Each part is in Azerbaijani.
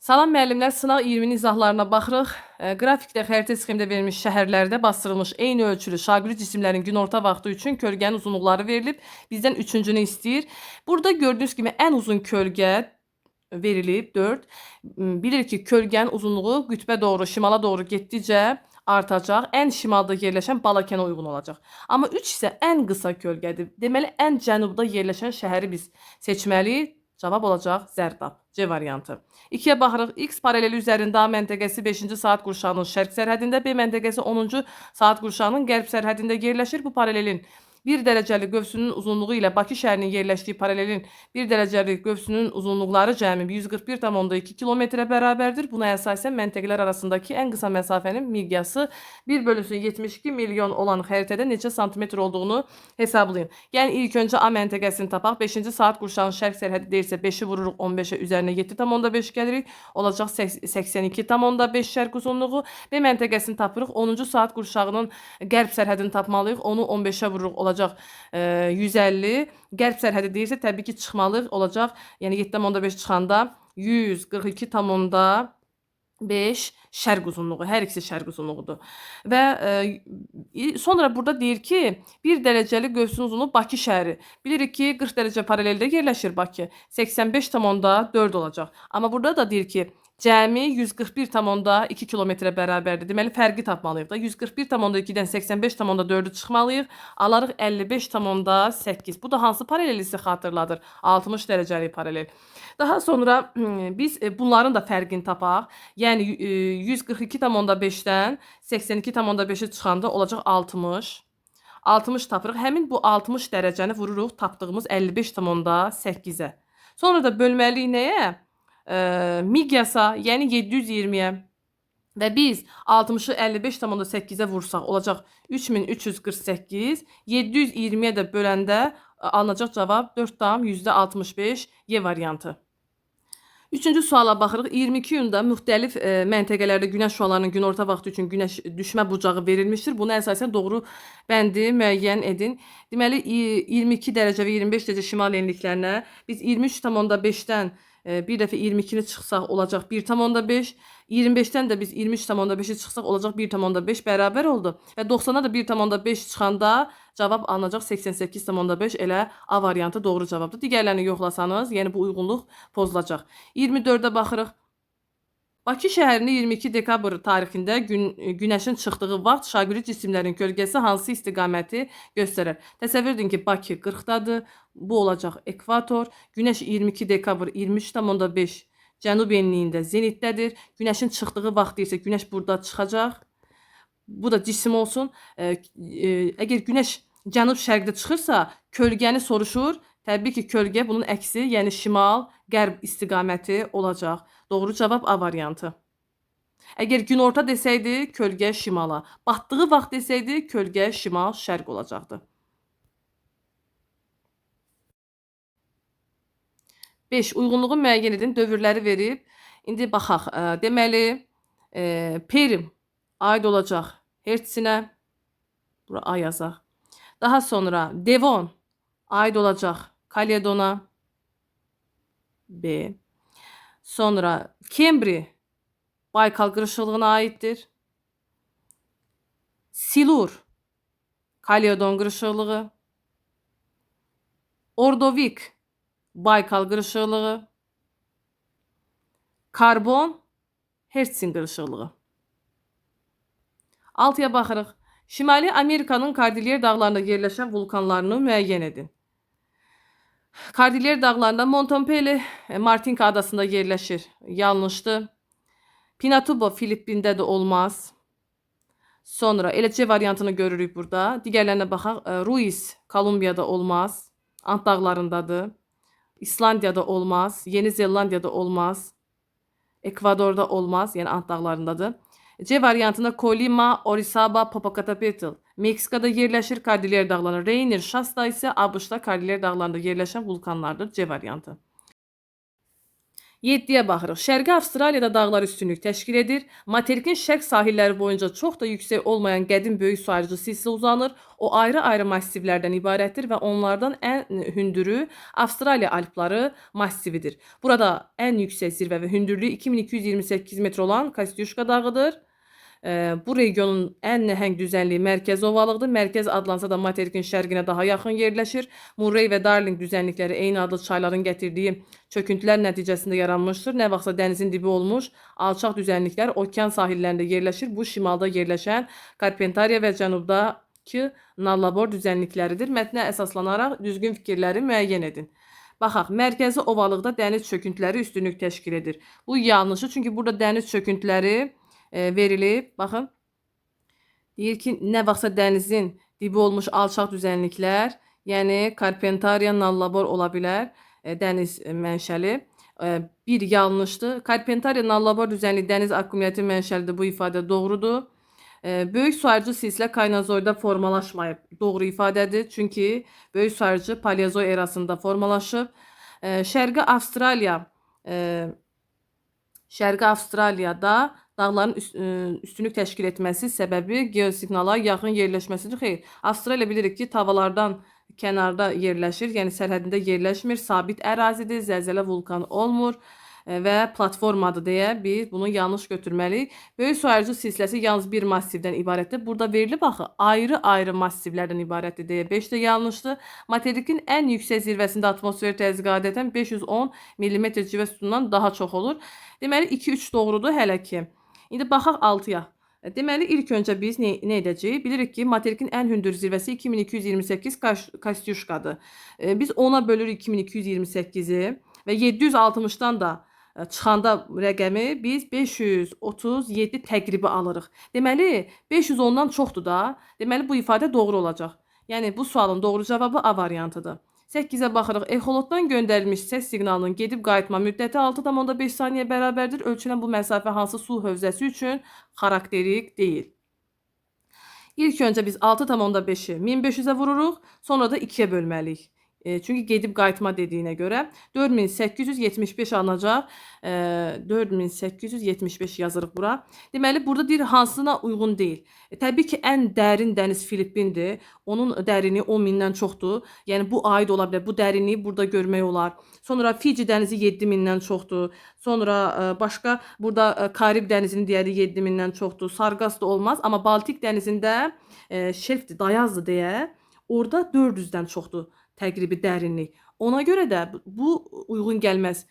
Salam müəllimlər, sınaq 20-nin izahlarına baxırıq. Qrafikdə xəritə sxemdə verilmiş şəhərlərdə bastırılmış eyni ölçülü şaquli cisimlərin günorta vaxtı üçün kölgənin uzunluqları verilib. Bizdən üçüncünü istəyir. Burada gördüyünüz kimi ən uzun kölgə verilib 4. Bilirik ki, kölgənin uzunluğu qütbə doğru, şimala doğru getdikcə artacaq. Ən şimalda yerləşən Balakənə uyğun olacaq. Amma 3 isə ən qısa kölgədir. Deməli, ən cənubda yerləşən şəhəri biz seçməliyik. Cavab olacaq Zərdab. C variantı. 2-yə baxırıq. X paraleli üzərində A məntəqəsi 5-ci saat qurşağının şərq sərhədində, B məntəqəsi 10-cu saat qurşağının qərb sərhədində yerləşir. Bu paralelin 1 dərəcəli qövsünün uzunluğu ilə Bakı şəhərinin yerləşdiyi paralelin 1 dərəcəli qövsünün uzunluqları cəmi 141,2 kilometrə bərabərdir. Buna əsasən məntəqələr arasındakı ən qısa məsafənin miqyası 1/72 milyon olan xəritədə neçə santimetr olduğunu hesablayın. Yəni ilk öncə A məntəqəsini tapaq. 5-ci saat qurşağının şərq sərhədi deyirsə 5-i vururuq 15-ə, üzərinə 7,5 gəlirik. Olacaq 82,5 şərq uzunluğu. B məntəqəsini tapırıq. 10-cu saat qurşağının qərb sərhədini tapmalıyıq. Onu 15-ə vururuq. Olacaq 150. Qərb sərhədi deyirsə təbii ki çıxmalıyıq. Olacaq, yəni 7,5 çıxanda 142,5 şərq uzunluğu. Hər ikisi şərq uzunluğudur. Və sonra burada deyir ki, 1 dərəcəli qövsün uzunluğu Bakı şəhəri. Bilirik ki, 40 dərəcə paraleldə yerləşir Bakı. 85,4 olacaq. Amma burada da deyir ki, cəmi 141,2 kilometrə bərabərdir. Deməli, fərqi tapmalıyıq da. 141,2-dən 85,4-ü çıxmalıyıq. Alarıq 55,8. Bu da hansı paralelisi xatırladır? 60 dərəcəli paralel. Daha sonra biz bunların da fərqini tapaq. Yəni 142,5-dən 82,5-i çıxanda olacaq 60. 60 tapırıq. Həmin bu 60 dərəcəni vururuq tapdığımız 55,8-ə. Sonra da bölməliyik nəyə? Miqyasa, yəni 720-yə. Və biz 60-ı 55,8-ə vursaq olacaq 3348. 720-yə də böləndə alınacaq cavab 4,65 Y variantı. Üçüncü suala baxırıq. 22 iyunda müxtəlif məntəqələrdə günəş şüalarının günorta vaxtı üçün günəş düşmə bucağı verilmişdir. Buna əsasən doğru bəndi müəyyən edin. Deməli, 22 dərəcə və 25 dərəcə şimal enliklərinə biz 23,5-dən bir dəfə 22-ni çıxsaq olacaq 1,5. 25-dən də biz 23,5-i çıxsaq olacaq 1,5 bərabər oldu. Və 90-a da 1,5 çıxanda cavab alınacaq 88,5. Elə A variantı doğru cavabdır. Digərlərini yoxlasanız, yəni bu uyğunluq pozulacaq. 24-də baxırıq. Bakı şəhərini 22 dekabr tarixində günəşin çıxdığı vaxt şaquli cisimlərin kölgəsi hansı istiqaməti göstərər? Təsəvvür edin ki, Bakı 40-dadır. Bu olacaq ekvator. Günəş 22 dekabr 23,5 cənub enliyində zenitdədir. Günəşin çıxdığı vaxt isə günəş burada çıxacaq. Bu da cisim olsun. Əgər günəş cənub şərqdə çıxırsa, kölgəni soruşur. Təbii ki, kölgə bunun əksi, yəni şimal, qərb istiqaməti olacaq. Doğru cavab A variantı. Əgər günorta desəydi, kölgə şimala. Batdığı vaxt desəydi, kölgə şimal, şərq olacaqdı. 5. Uyğunluğu müəyyən edin. Dövrləri verib. İndi baxaq. Deməli, Perm aid olacaq Hertsinə. Bura A yazaq. Daha sonra Devon aid olacaq Kaledona. B. Sonra Kembri Baykal qırışıqlığına aiddir. Silur Kaledon qırışıqlığı. Ordovik Baykal qırışıqlığı. Karbon Hertsin qırışıqlığı. 6-ya baxırıq. Şimali Amerikanın Kordilyer dağlarında yerləşən vulkanlarını müəyyən edin. Kordilyer dağlarında Montompelli Martinka adasında yerləşir. Yanlışdır. Pinatubo Filippində də olmaz. Sonra elə C variantını görürük burada. Digərlərinə baxaq. Ruiz Kolumbiyada olmaz. Ant dağlarındadır. İslandiyada olmaz. Yeni Zelandiyada olmaz. Ekvadorda olmaz. Yəni Ant dağlarındadır. C variantında Colima, Orizaba, Popocatépetl Meksikada yerləşir. Kordilyer dağlarında. Rainier, Shasta isə ABŞ-da Kordilyer dağlarında yerləşən vulkanlardır. C variantı. 7-yə baxırıq. Şərqi Avstraliyada dağlar üstünlük təşkil edir. Materikin şərq sahilləri boyunca çox da yüksək olmayan qədim böyük su ayrıcı silsilə uzanır. O ayrı-ayrı massivlərdən ibarətdir və onlardan ən hündürü Avstraliya Alpları massividir. Burada ən yüksək zirvə və hündürlüyü 2228 metr olan Kostyushka dağıdır. Bu regionun ən nəhəng düzənliyi Mərkəzi ovalıqdır. Mərkəz adlansa da materikin şərqinə daha yaxın yerləşir. Murray və Darling düzənlikləri eyni adlı çayların gətirdiyi çöküntülər nəticəsində yaranmışdır. Nə vaxtsa dənizin dibi olmuş alçaq düzənliklər okean sahillərində yerləşir. Bu şimalda yerləşən Carpentaria və cənubdakı Nullarbor düzənlikləridir. Mətnə əsaslanaraq düzgün fikirləri müəyyən edin. Baxaq, mərkəzi ovalıqda dəniz çöküntüləri üstünlük təşkil edir. Bu yanlışdır, çünki burada dəniz çöküntüləri verilib. Baxın. Deyir ki, nə vaxtsa dənizin dibi olmuş alçaq düzənliklər, yəni Carpentaria, Nullarbor ola bilər, dəniz mənşəli. Bir yanlışdır. Carpentaria, Nullarbor düzənliyi dəniz akkumulyativ mənşəlidir. Bu ifadə doğrudur. Böyük su ayrıcı silsilə Kaynozoyda formalaşmayıb. Doğru ifadədir. Çünki böyük su ayrıcı Paleozoy erasında formalaşıb. Şərqi Avstraliyada dağların üstünlük təşkil etməsi səbəbi geosiqnala yaxın yerləşməsidir. Xeyr, Avstraliya bilirik ki, tavalardan kənarda yerləşir, yəni sərhədində yerləşmir, sabit ərazidir, zəlzələ vulkanı olmur və platformadır deyə biz bunu yanlış götürməliyik. Böyük su ayrıcı silsiləsi yalnız bir massivdən ibarətdir. Burada verilib axı ayrı-ayrı massivlərdən ibarətdir deyə 5 də yanlışdır. Materikin ən yüksək zirvəsində atmosfer təzyiqi adətən 510 mm civə sütunundan daha çox olur. Deməli 2-3 doğrudur hələ ki. İndi baxaq 6-ya. Deməli ilk öncə biz nə edəcəyik? Bilirik ki, materikin ən hündür zirvəsi 2228 Kostyushkadır. Biz 10-a bölürük 2228-i və 760-dan da çıxanda rəqəmi biz 537 təqribi alırıq. Deməli 510-dan çoxdur da. Deməli bu ifadə doğru olacaq. Yəni bu sualın doğru cavabı A variantıdır. 8-ə baxırıq. Exolotdan göndərilmiş səs siqnalının gedib qayıtma müddəti 6,5 saniyə bərabərdir. Ölçülən bu məsafə hansı su hövzəsi üçün xarakterik deyil. İlk öncə biz 6,5-i 1500-ə vururuq, sonra da 2-yə bölməliyik. Çünki gedib qayıtma dediyinə görə 4875 alınacaq. 4875 yazırıq bura. Deməli burada deyir hansına uyğun deyil. Təbii ki, ən dərin dəniz Filippindir. Onun dərinliyi 10.000-dən çoxdur. Yəni bu aid ola bilər. Bu dərinliyi burada görmək olar. Sonra Fiji dənizi 7.000-dən çoxdur. Sonra başqa burada Karib dənizinin deyəri 7.000-dən çoxdur. Sarqas da olmaz, amma Baltik dənizində şelfdir, dayazdır deyə orada 400-dən çoxdur təqribi dərinlik. Ona görə də bu uyğun gəlməz.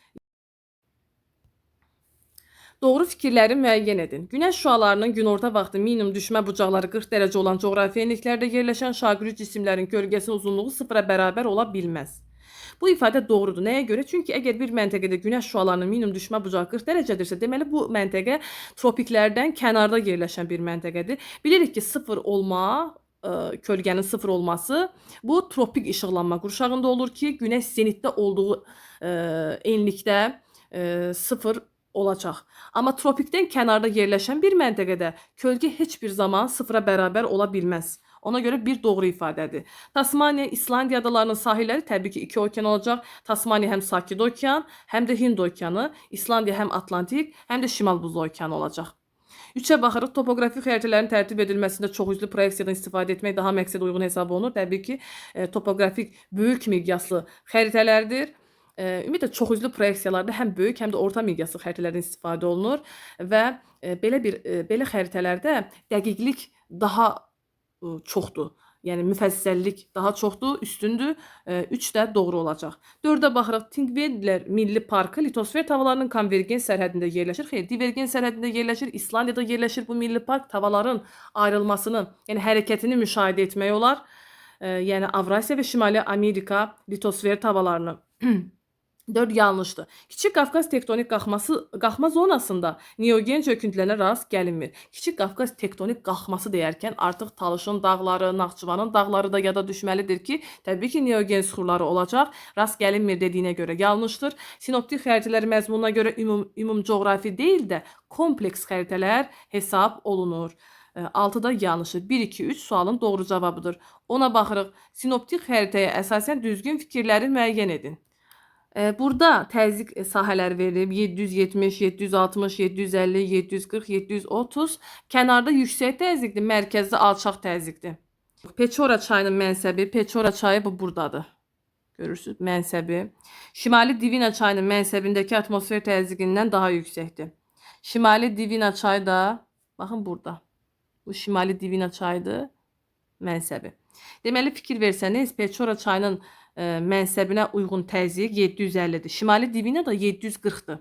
Doğru fikirləri müəyyən edin. Günəş şüalarının günorta vaxtı minimum düşmə bucaqları 40 dərəcə olan coğrafi enliklərdə yerləşən şaqürü cisimlərin kölgəsinin uzunluğu 0-a bərabər ola bilməz. Bu ifadə doğrudur. Nəyə görə? Çünki əgər bir məntəqədə günəş şüalarının minimum düşmə bucağı 40 dərəcədirsə, deməli bu məntəqə tropiklərdən kənarda yerləşən bir məntəqədir. Bilirik ki, kölgənin 0 olması bu tropik işıqlanma qurşağında olur ki, günəş zenitdə olduğu enlikdə 0 olacaq. Amma tropikdən kənarda yerləşən bir məntəqədə kölgə heç bir zaman 0-a bərabər ola bilməz. Ona görə bir doğru ifadədir. Tasmaniya, İslandiya adalarının sahilləri təbii ki 2 okean olacaq. Tasmaniya həm Sakit okean, həm də Hind okeanı. İslandiya həm Atlantik, həm də Şimal Buzlu okeanı olacaq. 3-ə baxırıq. Topografik xəritələrin tərtib edilməsində çoxüzlü proyeksiyadan istifadə etmək daha məqsədə uyğun hesab olunur. Təbii ki, topografik böyük miqyaslı xəritələrdir. Ümumiyyətlə çoxüzlü proyeksiyalarda həm böyük, həm də orta miqyaslı xəritələrdən istifadə olunur və belə xəritələrdə dəqiqlik daha çoxdur. Yəni müfəssəllik daha çoxdur, üstündür. 3 də doğru olacaq. 4-ə baxırıq. Tingvellir Milli Parkı litosfer tavalarının konvergens sərhədində yerləşir. Xeyr, divergens sərhədində yerləşir. İslandiyada yerləşir bu milli park. Tavaların ayrılmasını, yəni hərəkətini müşahidə etmək olar. Yəni Avrasiya və Şimali Amerika litosfer tavalarını. 4 yanlışdır. Kiçik Qafqaz tektonik qalxma zonasında neogen çöküntülərə rast gəlinmir. Kiçik Qafqaz tektonik qalxması deyərkən artıq Talışın dağları, Naxçıvanın dağları da yada düşməlidir ki, təbii ki, neogen süxurları olacaq. Rast gəlinmir dediyinə görə yanlışdır. Sinoptik xəritələr məzmununa görə ümum coğrafi deyil də kompleks xəritələr hesab olunur. 6-da yanlışdır. 1, 2, 3 sualın doğru cavabıdır. Ona baxırıq. Sinoptik xəritəyə əsasən düzgün fikirləri müəyyən edin. Burada təzyiq sahələri verilib. 770, 760, 750, 740, 730. Kənarda yüksək təzyiqdir, mərkəzdə alçaq təzyiqdir. Peçora çayının mənsəbi, Peçora çayı bu burdadır. Görürsünüz, mənsəbi. Şimali Divina çayının mənsəbindəki atmosfer təzyiqindən daha yüksəkdir. Şimali Divina çayı da baxın burada. Bu Şimali Divina çayıdır, mənsəbi. Deməli fikir versəniz, Peçora çayının mənsəbinə uyğun təzyiq 750-dir. Şimali Divina da 740-dır.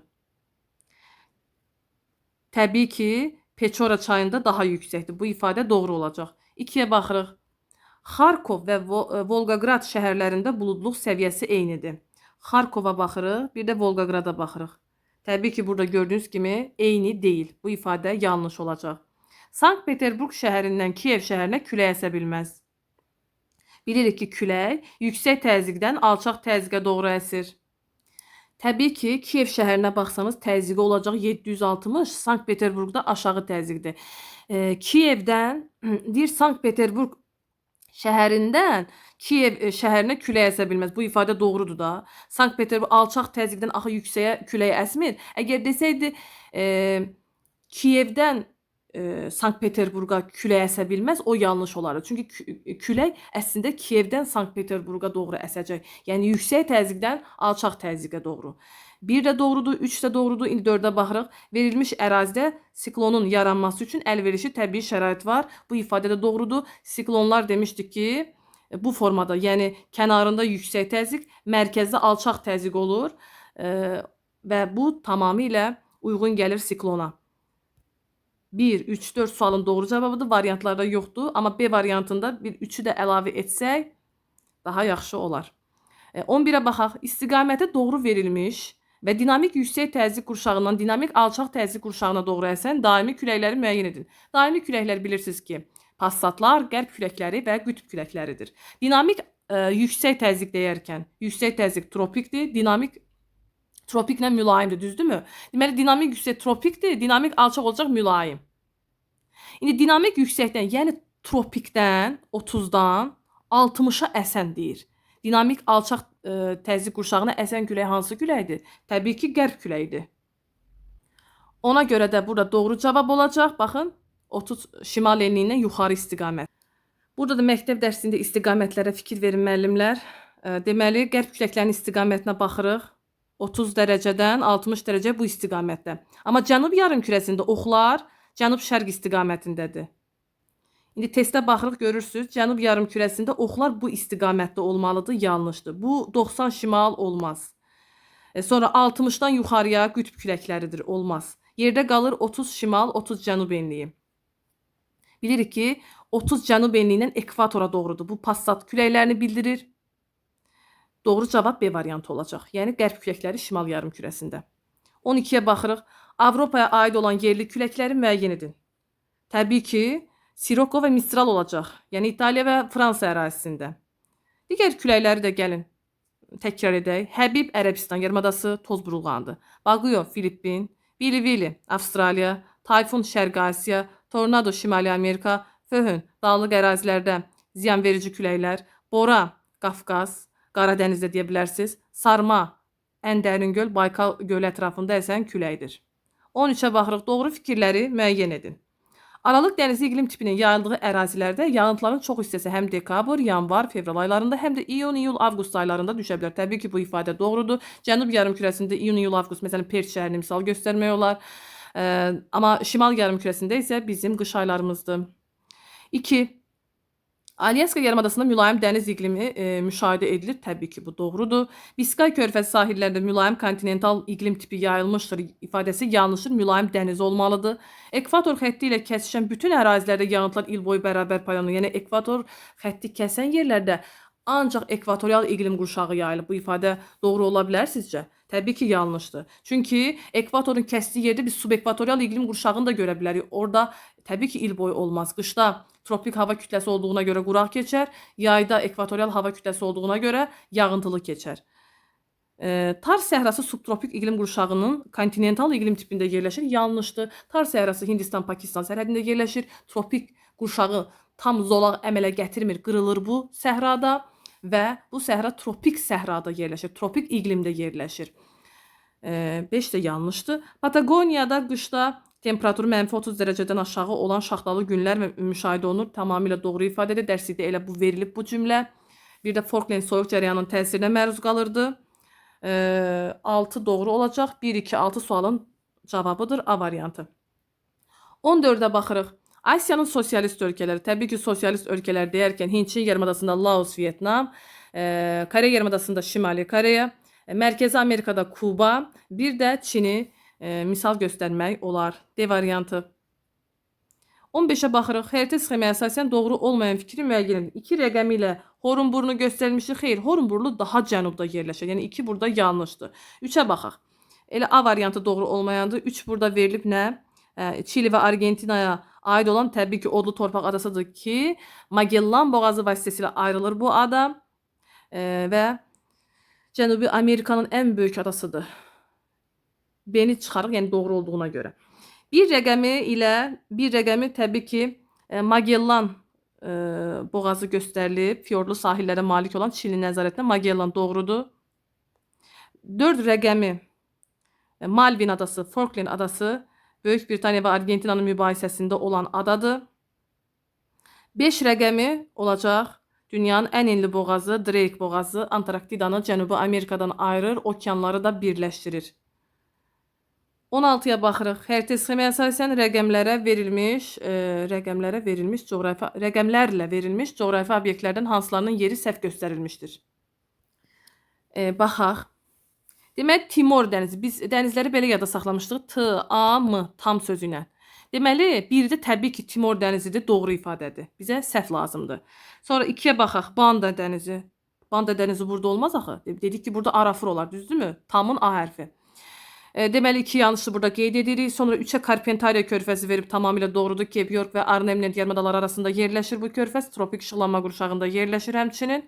Təbii ki, Peçora çayında daha yüksəkdir. Bu ifadə doğru olacaq. 2-yə baxırıq. Xarkov və Volqaqrad şəhərlərində buludluq səviyyəsi eynidir. Xarkova baxırıq, bir də Volqaqrada baxırıq. Təbii ki, burada gördüyünüz kimi eyni deyil. Bu ifadə yanlış olacaq. Sankt-Peterburq şəhərindən Kiyev şəhərinə külək əsə bilməz. Bilirik ki, külək yüksək təzyiqdən alçaq təzyiqə doğru əsir. Təbii ki, Kiyev şəhərinə baxsanız təzyiqi olacaq 760, Sankt-Peterburqda aşağı təzyiqdir. Kiyevdən, deyir Sankt-Peterburq şəhərindən Kiyev şəhərinə külək əsə bilməz. Bu ifadə doğrudur da. Sankt-Peterburq alçaq təzyiqdən axı yüksəyə külək əsmir. Əgər desəydi Kiyevdən Sankt-Peterburqa külək əsə bilməz, o yanlış olardı. Çünki külək əslində Kiyevdən Sankt-Peterburqa doğru əsəcək. Yəni yüksək təzyiqdən alçaq təzyiqə doğru. 1 də doğrudur, 3 də doğrudur. İndi 4-ə baxırıq. Verilmiş ərazidə siklonun yaranması üçün əlverişli təbii şərait var. Bu ifadə də doğrudur. Siklonlar demişdik ki, bu formada, yəni kənarında yüksək təzyiq, mərkəzdə alçaq təzyiq olur və bu tamamilə uyğun gəlir siklona. 1, 3, 4 sualın doğru cavabıdır. Variantlarda yoxdur. Amma B variantında bir 3-ü də əlavə etsək daha yaxşı olar. 11-ə baxaq. İstiqaməti doğru verilmiş və dinamik yüksək təzyiq qurşağından dinamik alçaq təzyiq qurşağına doğru əsən daimi küləkləri müəyyən edin. Daimi küləklər bilirsiniz ki, passatlar, qərb küləkləri və qütb küləkləridir. Dinamik yüksək təzyiq deyərkən, yüksək təzyiq tropikdir, dinamik tropiklə mülayimdir, düzdürmü? Deməli, dinamik yüksək tropikdir, dinamik alçaq olacaq mülayim. İndi dinamik yüksəkdən, yəni tropikdən, 30-dan 60-a əsən deyir. Dinamik alçaq təzyiq qurşağına əsən külək hansı küləkdir? Təbii ki, qərb küləyidir. Ona görə də burada doğru cavab olacaq. Baxın, 30 şimal enliyindən yuxarı istiqamət. Burada da məktəb dərsində istiqamətlərə fikir verin müəllimlər. Deməli, qərb küləklərinin istiqamətinə baxırıq. 30 dərəcədən 60 dərəcə bu istiqamətdə. Amma cənub yarımkürəsində oxlar cənub-şərq istiqamətindədir. İndi testə baxırıq, görürsünüz, cənub yarımkürəsində oxlar bu istiqamətdə olmalıdır, yanlışdır. Bu 90 şimal olmaz. Sonra 60-dan yuxarıya qütb küləkləridir, olmaz. Yerdə qalır 30 şimal, 30 cənub enliyi. Bilirik ki, 30 cənub enliyindən ekvatora doğrudur. Bu passat küləklərini bildirir. Doğru cavab B variantı olacaq. Yəni qərb küləkləri şimal yarımkürəsində. 12-yə baxırıq. Avropaya aid olan yerli küləkləri müəyyən edin. Təbii ki, Sirocco və Mistral olacaq. Yəni İtaliya və Fransa ərazisində. Digər küləkləri də gəlin təkrar edək. Həbib Ərəbistan yarımadası toz burulğandır. Baguio Filippin, Vili Avstraliya, Tayfun Şərqi Asiya, Tornado Şimali Amerika, Föhn dağlıq ərazilərdə ziyanverici küləklər, Bora Qafqaz, Qaradənizdə deyə bilərsiniz. Sarma, ən dərin göl Baykal gölü ətrafında əsən küləkdir. 13-ə baxırıq. Doğru fikirləri müəyyən edin. Aralıq dənizi iqlim tipinin yayıldığı ərazilərdə yağıntıların çox hissəsi həm dekabr, yanvar, fevral aylarında, həm də iyun, iyul, avqust aylarında düşə bilər. Təbii ki, bu ifadə doğrudur. Cənub yarımkürəsində iyun, iyul, avqust, məsələn, Perth şəhərini misal göstərmək olar. Amma şimal yarımkürəsində isə bizim qış aylarımızdır. 2. Alyaska yarımadasında mülayim dəniz iqlimi müşahidə edilir. Təbii ki, bu doğrudur. Biskay körfəzi sahillərində mülayim kontinental iqlim tipi yayılmışdır ifadəsi yanlışdır. Mülayim dəniz olmalıdır. Ekvator xətti ilə kəsişən bütün ərazilərdə yağıntılar il boyu bərabər paylanır. Yəni ekvator xətti kəsən yerlərdə ancaq ekvatorial iqlim qurşağı yayılır. Bu ifadə doğru ola bilər sizcə? Təbii ki, yanlışdır. Çünki ekvatorun kəsdiyi yerdə biz subekvatorial iqlim qurşağını da görə bilərik. Orada təbii ki, il boyu olmaz. Qışda tropik hava kütləsi olduğuna görə quraq keçər. Yayda ekvatorial hava kütləsi olduğuna görə yağıntılı keçər. Tar səhrası subtropik iqlim qurşağının kontinental iqlim tipində yerləşir. Yanlışdır. Tar səhrası Hindistan-Pakistan sərhədində yerləşir. Tropik qurşağı tam zolaq əmələ gətirmir, qırılır bu səhrada. və bu səhra tropik səhrada yerləşir, tropik iqlimdə yerləşir. 5 də yanlışdır. Patagoniyada qışda temperaturu -30 dərəcədən aşağı olan şaxtalı günlər müşahidə olunur. Tamamilə doğru ifadədir. Dərslikdə elə bu verilib bu cümlə. Bir də Falkland soyuq cərəyanının təsirinə məruz qalırdı. 6 doğru olacaq. 1, 2, 6 sualın cavabıdır A variantı. 14-ə baxırıq. Asiyanın sosialist ölkələri, təbii ki, sosialist ölkələr deyərkən Hindçin yarımadasında Laos, Vyetnam, Kore yarımadasında Şimali Koreya, Mərkəzi Amerikada Kuba, bir də Çini misal göstərmək olar. D variantı. 15-ə baxırıq. Xəritə sxemaya əsasən doğru olmayan fikri müəyyən edin. 2 rəqəmi ilə Horunburnu göstərilmişdir. Xeyr, Horunburnu daha cənubda yerləşir. Yəni 2 burada yanlışdır. 3-ə baxaq. Elə A variantı doğru olmayandır. 3 burada verilib nə? Çili və Argentinaya aid olan təbii ki, odlu torpaq adasıdır ki, Magellan boğazı vasitəsilə ayrılır bu ada və Cənubi Amerikanın ən böyük adasıdır. B-ni çıxarıq, yəni doğru olduğuna görə. Bir rəqəmi təbii ki, Magellan boğazı göstərilib, fiyorlu sahillərə malik olan Çilinin nəzarətində Magellan doğrudur. 4 rəqəmi Malvin adası, Falkland adası, Böyük Britaniya və Argentinanın mübahisəsində olan adadır. 5 rəqəmi olacaq dünyanın ən enli boğazı, Drake boğazı, Antarktidanı Cənubi Amerikadan ayırır, okeanları da birləşdirir. 16-ya baxırıq. Xəritə sxemaya əsasən rəqəmlərlə verilmiş coğrafi obyektlərdən hansılarının yeri səhv göstərilmişdir? Baxaq. Deməli, Timor dənizi. Biz dənizləri belə yada saxlamışdıq. T-A-M, tam sözü ilə. Deməli, birdə təbii ki, Timor dənizidir, doğru ifadədir. Bizə səhv lazımdır. Sonra 2-yə baxaq. Banda dənizi. Banda dənizi burada olmaz axı. Dedik ki, burada Arafur olar, düzdürmü? Tamın A hərfi. Deməli, 2 yanlışı burada qeyd edirik. Sonra 3-ə Karpentariya körfəzi verib tamamilə doğrudur. Cape York və Arnhem yarımadaları arasında yerləşir bu körfəz. Tropik işıqlanma qurşağında yerləşir həmçinin.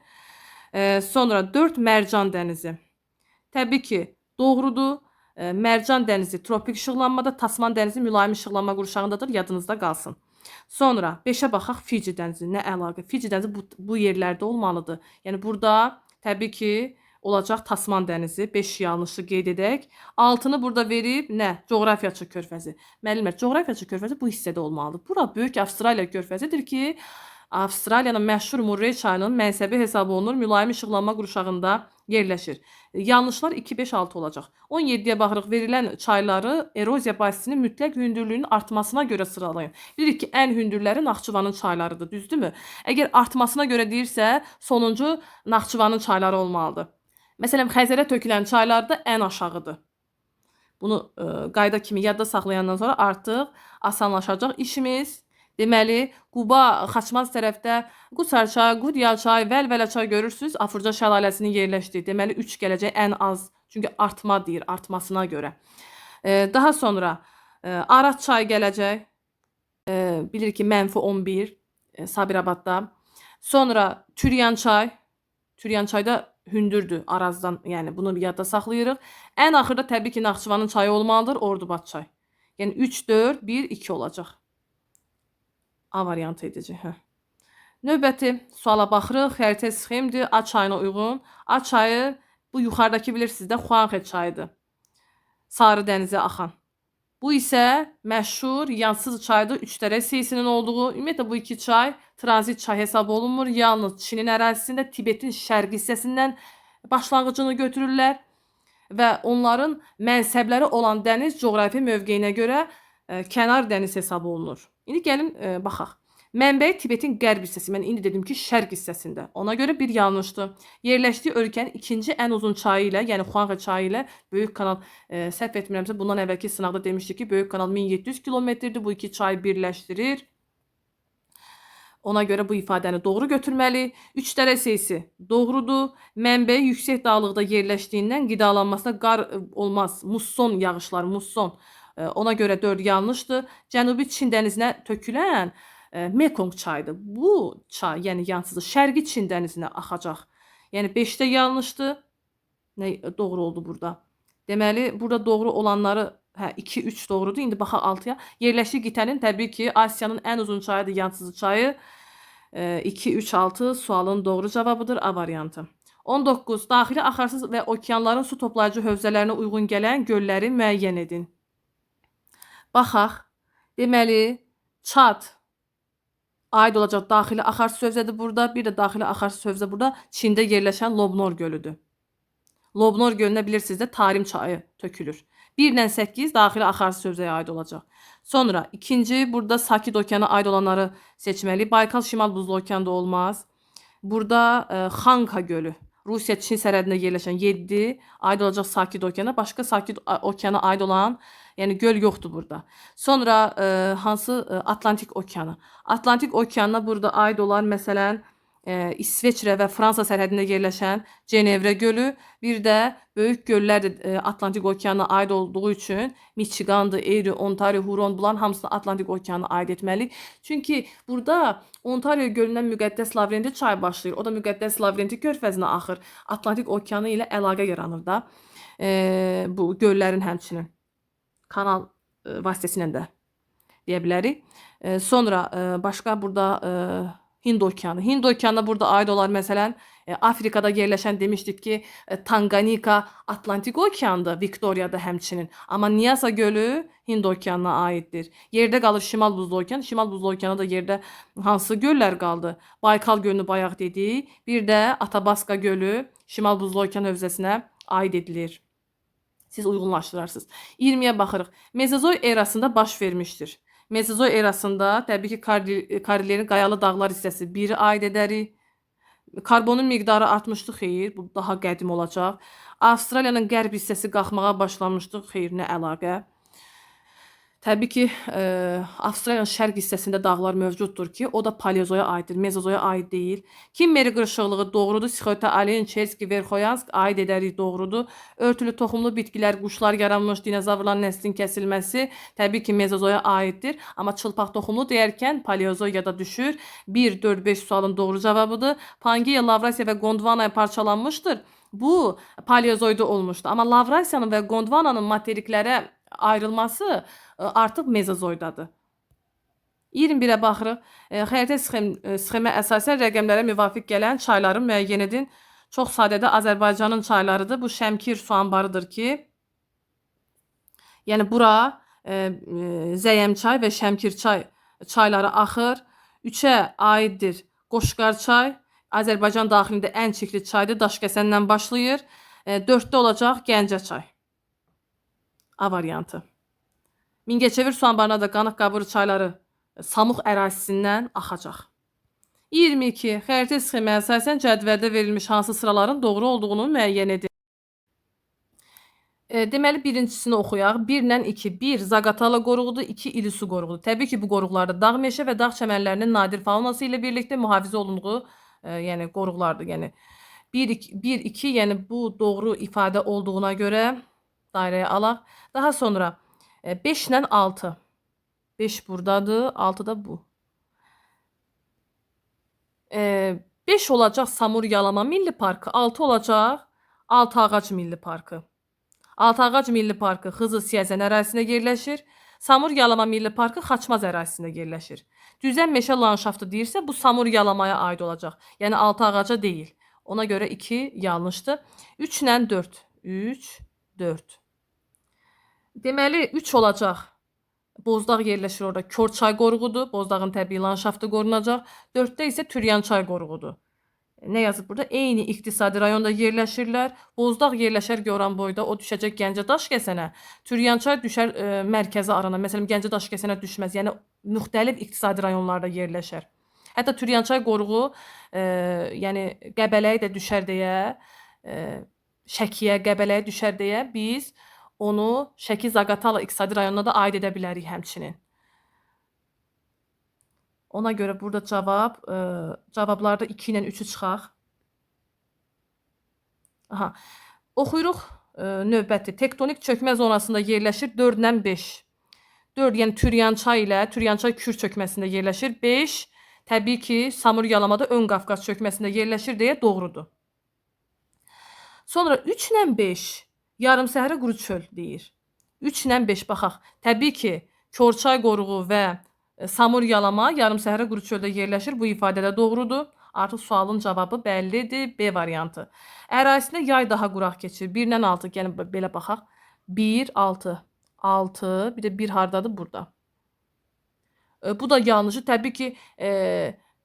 Sonra 4 Mərcan dənizi. Təbii ki, doğrudur. Mərcan dənizi tropik işıqlanmada, Tasman dənizi mülayim işıqlanma qurşağındadır. Yadınızda qalsın. Sonra 5-ə baxaq Fiji dənizi. Nə əlaqə? Fiji dənizi bu yerlərdə olmalıdır. Yəni burada təbii ki, olacaq Tasman dənizi. 5 yanlışı qeyd edək. 6-nı burada verib nə? Coğrafiyaçı körfəzi. Müəllimlər, coğrafiyaçı körfəzi bu hissədə olmalıdır. Bura Böyük Avstraliya körfəzidir ki, Avstraliyanın məşhur Murray çayının mənsəbi hesab olunur. Mülayim işıqlanma qurşağında yerləşir. Yanlışlar 2, 5, 6 olacaq. 17-yə baxırıq. Verilən çayları eroziya bahsinin mütləq hündürlüyünün artmasına görə sıralayın. Bilirik ki, ən hündürləri Naxçıvanın çaylarıdır, düzdürmü? Əgər artmasına görə deyirsə, sonuncu Naxçıvanın çayları olmalıdır. Məsələn, Xəzərə tökülən çaylarda ən aşağıdır. Bunu qayda kimi yadda saxlayandan sonra artıq asanlaşacaq işimiz. Deməli, Quba, Xaçmaz tərəfdə Qusar çay, Qudya çay, Vəlvələ çay görürsünüz, Afurca şəlaləsinin yerləşdiyi. Deməli, 3 gələcək ən az. Çünki artma deyir, artmasına görə. Daha sonra Arat çay gələcək. Bilir ki, -11 Sabirabadda. Sonra Türyan çay. Türyan çay da hündürdür Arazdan. Yəni, bunu yadda saxlayırıq. Ən axırda təbii ki, Naxçıvanın çayı olmalıdır, Ordubad çay. Yəni, 3, 4, 1, 2 olacaq. A variantı edici. Növbəti suala baxırıq. Xəritə sxemdir. A çayına uyğun. A çayı bu yuxarıdakı bilirsiniz də Xuanxe çayıdır. Sarı dənizə axan. Bu isə məşhur Yansız çaydır. 3 dərə seyisinin olduğu. Ümumiyyətlə bu iki çay tranzit çay hesab olunmur. Yalnız Çinin ərazisində Tibetin şərqi hissəsindən başlanğıcını götürürlər və onların mənsəbləri olan dəniz coğrafi mövqeyinə görə kənar dəniz hesab olunur. İndi gəlin baxaq. Mənbəyi Tibetin qərb hissəsi. Mən indi dedim ki, şərq hissəsində. Ona görə bir yanlışdır. Yerləşdiyi ölkənin ikinci ən uzun çayı ilə, yəni Xuanxe çayı ilə Böyük kanal, səhv etmirəmsə, bundan əvvəlki sınaqda demişdik ki, Böyük kanal 1700 kilometrdir. Bu iki çayı birləşdirir. Ona görə bu ifadəni doğru götürməli. 3 dərə seyisi doğrudur. Mənbəyi yüksək dağlıqda yerləşdiyindən qidalanmasına qar olmaz. Musson yağışlar, musson. Ona görə 4 yanlışdır. Cənubi Çin dənizinə tökülən Mekong çayıdır. Bu çay, yəni yansızı şərqi Çin dənizinə axacaq. Yəni 5-də yanlışdır. Nə doğru oldu burada? Deməli, burada doğru olanları 2, 3 doğrudur. İndi baxaq 6-ya. Yerləşik qitənin təbii ki, Asiyanın ən uzun çayıdır Yansızı çayı. 2, 3, 6 sualın doğru cavabıdır. A variantı. 19. Daxili axarsız və okeanların su toplayıcı hövzələrinə uyğun gələn gölləri müəyyən edin. Baxaq. Deməli, Çad aid olacaq daxili axarsız hövzədir burada. Bir də daxili axarsız hövzə burada Çində yerləşən Lobnor gölüdür. Lobnor gölünə bilirsiniz də Tarim çayı tökülür. 1 ilə 8 daxili axarsız hövzəyə aid olacaq. Sonra ikinci burada Sakit okeana aid olanları seçməliyik. Baykal Şimal Buzlu okeanda olmaz. Burada Xanka gölü Rusiya-Çin sərhədində yerləşən 7 aid olacaq Sakit okeana. Başqa Sakit okeana aid olan yəni göl yoxdur burada. Sonra hansı Atlantik okeanı? Atlantik okeanına burada aid olan məsələn İsveçrə və Fransa sərhədində yerləşən Cenevrə gölü, bir də böyük göllər də Atlantik okeanına aid olduğu üçün Michigandır, Erie, Ontario, Huron bunların hamısını Atlantik okeanına aid etməliyik. Çünki burada Ontario gölündən Müqəddəs Lavrenti çayı başlayır. O da Müqəddəs Lavrenti körfəzinə axır. Atlantik okeanı ilə əlaqə yaranır da. Bu göllərin həmçinin kanal vasitəsilə də deyə bilərik. Sonra başqa burada Hind okeanı. Hind okeanına burada aid olan məsələn Afrikada yerləşən demişdik ki Tanganyika Atlantik okeandır, Viktoriyada həmçinin. Amma Nyasa gölü Hind okeanına aiddir. Yerdə qalır Şimal Buzlu okean. Şimal Buzlu okeanda da yerdə hansı göllər qaldı? Baykal gölünü bayaq dedik. Bir də Atabaska gölü Şimal Buzlu okean hövzəsinə aid edilir. Siz uyğunlaşdırarsınız. 20-yə baxırıq. Mezozoy erasında baş vermişdir. Mezozoy erasında təbii ki Karelerin qayalı dağlar hissəsi 1-i aid edərik. Karbonun miqdarı artmışdı, xeyr, bu daha qədim olacaq. Avstraliyanın qərb hissəsi qalxmağa başlamışdı, xeyr, nə əlaqə. Təbii ki, Avstraliyanın şərq hissəsində dağlar mövcuddur ki, o da Paleozoya aiddir, Mezozoya aid deyil. Kimmeri qırışıqlığı doğrudur, Sixota, Alen, Çerski, Verxoyansk aid edərik, doğrudur. Örtülü toxumlu bitkilər, quşlar yaranmış, dinozavrların nəslinin kəsilməsi təbii ki, Mezozoya aiddir. Amma çılpaq toxumlu deyərkən Paleozoyada düşür. 1, 4, 5 sualın doğru cavabıdır. Pangeya, Lavrasiya və Gondvanaya parçalanmışdır. Bu Paleozoyda olmuşdu. Amma Lavrasiyanın və Gondvananın materiklərə ayrılması artıq Mezozoydadır. 21-ə baxırıq. Xəritə sxemə əsasən rəqəmlərə müvafiq gələn çayları müəyyən edin. Çox sadədə Azərbaycanın çaylarıdır. Bu Şəmkir su anbarıdır ki, yəni bura Zəyəmçay və Şəmkirçay çayları axır. 3-ə aiddir Qoşqar çay. Azərbaycan daxilində ən çirkli çaydır. Daşkəsəndən başlayır. 4-də olacaq Gəncə çay. A variantı. Mingəçevir su anbarına da Qanıq-Qabır çayları Samux ərazisindən axacaq. 22. Xəritə sxeməyə əsasən cədvəldə verilmiş hansı sıraların doğru olduğunu müəyyən edin. Deməli, birincisini oxuyaq. 1 ilə 2. 1. Zaqatala qoruğudur, 2. İlisu qoruğudur. Təbii ki, bu qoruqlarda dağ meşə və dağ çəmənlərinin nadir faunası ilə birlikdə mühafizə olunduğu yəni qoruqlardır. Yəni 1, 2, yəni bu doğru ifadə olduğuna görə dairəyə alaq. Daha sonra 5 ilə 6. 5 buradadır, 6 da bu. 5 olacaq Samur Yalama Milli Parkı, 6 olacaq Altıağac Milli Parkı. Altıağac Milli Parkı Xızı Siyəzən ərazisində yerləşir. Samur Yalama Milli Parkı Xaçmaz ərazisində yerləşir. Düzən meşə landşaftı deyirsə, bu Samur Yalamaya aid olacaq. Yəni Altıağaca deyil. Ona görə 2 yanlışdır. 3 ilə 4. 3, 4. Deməli, 3 olacaq. Bozdağ yerləşir orada. Körçay qoruğudur. Bozdağın təbii landşaftı qorunacaq. 4-də isə Türyançay qoruğudur. Nə yazıb burada? Eyni iqtisadi rayonda yerləşirlər. Bozdağ yerləşər Goranboyda. O düşəcək Gəncə Daşkəsənə. Türyançay düşər mərkəzi arana. Məsələn, Gəncə Daşkəsənə düşməz. Yəni, müxtəlif iqtisadi rayonlarda yerləşər. Hətta Türyançay qoruğu yəni Qəbələyə də düşər deyə, Şəkiyə, Qəbələyə düşər deyə biz onu Şəki Zaqatala iqtisadi rayonuna da aid edə bilərik həmçinin. Ona görə burada cavablarda 2 ilə 3-ü çıxaq. Aha. Oxuyuruq növbəti. Tektonik çökmə zonasında yerləşir 4 ilə 5. 4, yəni Türyançay ilə Türyançay Kür çökməsində yerləşir. 5, təbii ki, Samur Yalamada Ön Qafqaz çökməsində yerləşir deyə doğrudur. Sonra 3 ilə 5 yarımsəhərə quru çöl deyir. 3 ilə 5 baxaq. Təbii ki, Körçay qoruğu və Samur yalama yarım səhra quru çöldə yerləşir. Bu ifadə də doğrudur. Artıq sualın cavabı bəllidir. B variantı. Ərazisində yay daha quraq keçir. 1-dən 6, gəlin belə baxaq. 1, 6. 6, bir də 1 hardadır? Burada. Bu da yanlışı. Təbii ki,